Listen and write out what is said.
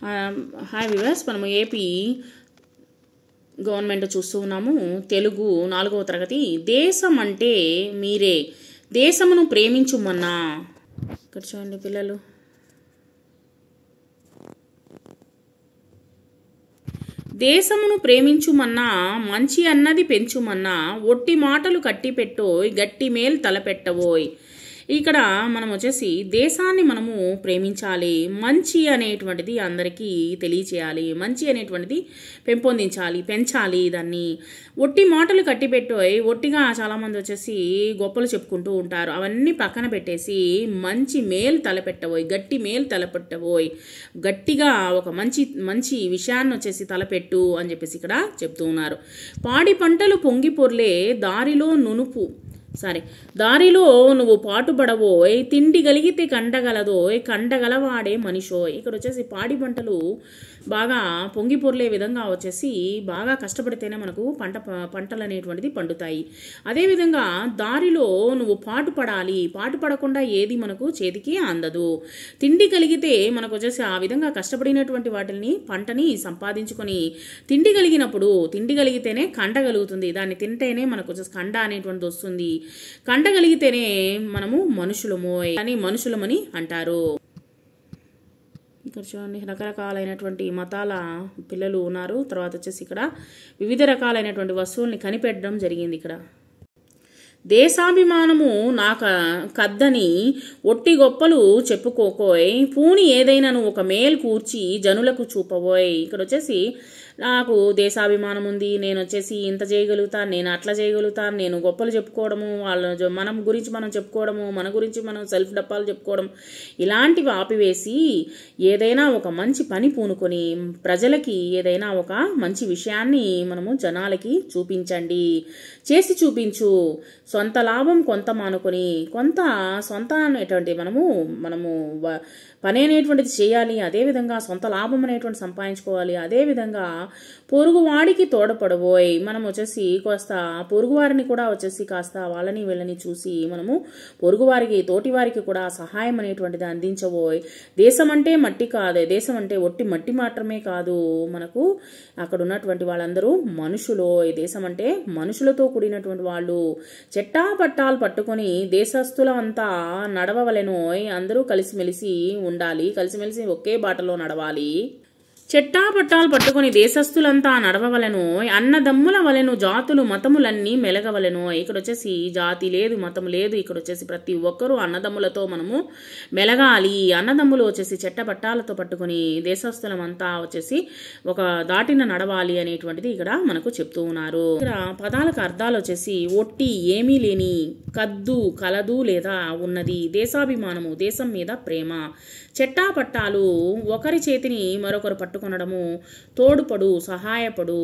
Hi viewers, మనము AP government చూస్తూ ఉన్నాము. తెలుగు 4వ తరగతి. దేశం అంటే మీరే, దేశమును ప్రేమించుమన్నా. ఇక్కడ చూడండి పిల్లలు. దేశమును ప్రేమించుమన్నా, మంచి అన్నది పెంచుమన్నా, ఒట్టి మాటలు కట్టిపెట్టోయ్, గట్టి మేలు తలపెట్టవోయ్. ఇక్కడ మనం వచ్చేసి దేశాన్ని మనము ప్రేమించాలి, మంచి అనేటువంటిది అందరికీ తెలియచేయాలి, మంచి అనేటువంటిది పెంపొందించాలి, పెంచాలి. దాన్ని ఒట్టి మాటలు కట్టిపెట్టోయ్, ఒట్టిగా చాలామంది వచ్చేసి గొప్పలు చెప్పుకుంటూ ఉంటారు. అవన్నీ పక్కన పెట్టేసి మంచి మేలు తలపెట్టవోయ్, గట్టి మేలు తలపెట్టవోయ్, గట్టిగా ఒక మంచి మంచి విషయాన్ని వచ్చేసి తలపెట్టు అని చెప్పేసి ఇక్కడ చెప్తూ ఉన్నారు. పాడి పంటలు పొంగి పొర్లే, దారిలో నువ్వు పాటుపడవోయ్, తిండి కలిగితే కండగలదోయ్, కండగలవాడే మనిషోయ్. ఇక్కడ వచ్చేసి పాడి పంటలు బాగా పొంగి పొర్లే విధంగా వచ్చేసి బాగా కష్టపడితేనే మనకు పంటలు అనేటువంటిది పండుతాయి. అదేవిధంగా దారిలో నువ్వు పాటుపడాలి, పాటుపడకుండా ఏది మనకు చేతికి అందదు. తిండి కలిగితే మనకు వచ్చేసి ఆ విధంగా కష్టపడినటువంటి వాటిని పంటని సంపాదించుకొని తిండి కలిగితేనే కండ కలుగుతుంది. దాన్ని తింటేనే మనకు వచ్చేసి కండ అనేటువంటిది వస్తుంది. కండ కలిగితేనే మనము మనుషులమని అంటారు. ఇక్కడ చూడండి, రకరకాలైనటువంటి మతాల పిల్లలు ఉన్నారు. తర్వాత వచ్చేసి ఇక్కడ వివిధ రకాలైనటువంటి వస్తువుల్ని కనిపెట్టడం జరిగింది. ఇక్కడ దేశాభిమానము కద్దని ఒట్టి గొప్పలు చెప్పుకోకోయ్, పూని ఏదైనాను ఒక మేలు కూర్చి జనులకు చూపబోయ్. ఇక్కడ వచ్చేసి నాకు దేశాభిమానం ఉంది, నేను వచ్చేసి ఇంత చేయగలుగుతాను, నేను అట్లా చేయగలుగుతాను, నేను గొప్పలు చెప్పుకోవడము, మన గురించి మనం చెప్పుకోవడము, మన గురించి మనం సెల్ఫ్ డప్పాలు చెప్పుకోవడం, ఇలాంటివి ఆపివేసి ఏదైనా ఒక మంచి పని పూనుకొని ప్రజలకి ఏదైనా ఒక మంచి విషయాన్ని మనము జనాలకి చేసి చూపించు. సొంత లాభం కొంత మానుకొని కొంత సొంత అనేటువంటి మనము పని అనేటువంటిది చేయాలి. అదేవిధంగా సొంత లాభం అనేటువంటి సంపాదించుకోవాలి. అదేవిధంగా పొరుగువాడికి తోడపడబోయ్, మనం వచ్చేసి కాస్త పొరుగువారిని కూడా వచ్చేసి కాస్త వాళ్ళని వీళ్ళని చూసి మనము పొరుగువారికి తోటివారికి కూడా సహాయం అనేటువంటిది అందించబోయ్. దేశం అంటే మట్టి కాదు, దేశం అంటే ఒట్టి మట్టి మాత్రమే కాదు, మనకు అక్కడ ఉన్నటువంటి వాళ్ళందరూ మనుషులో. దేశం అంటే మనుషులతో కూడినటువంటి వాళ్ళు. చెట్టా పట్టాలు పట్టుకొని దేశస్తుల అంతా నడవవలెనోయ్, అందరూ కలిసిమెలిసి ఉండాలి, కలిసిమెలిసి ఒకే బాటలో నడవాలి. చెట్టా పట్టాలు పట్టుకుని దేశస్తులంతా నడవవలెను, అన్నదమ్ముల వలెను జాతులు మతములన్నీ మెలగవలెను. ఇక్కడ వచ్చేసి జాతి లేదు, మతం లేదు. ఇక్కడ వచ్చేసి ప్రతి ఒక్కరూ అన్నదమ్ములతో మనము మెలగాలి. అన్నదమ్ములు వచ్చేసి చెట్ట పట్టాలతో పట్టుకుని దేశస్తులమంతా వచ్చేసి ఒక దాటిన నడవాలి అనేటువంటిది ఇక్కడ మనకు చెప్తూ ఉన్నారు. ఇక్కడ పదాలకు అర్థాలు వచ్చేసి ఒట్టి, ఏమీ లేని, కద్దు, కలదు లేదా ఉన్నది, దేశాభిమానము, దేశం మీద ప్రేమ, చెట్టా పట్టాలు, ఒకరి చేతిని మరొకరు పట్టుకొనడము, తోడుపడు, సహాయపడు.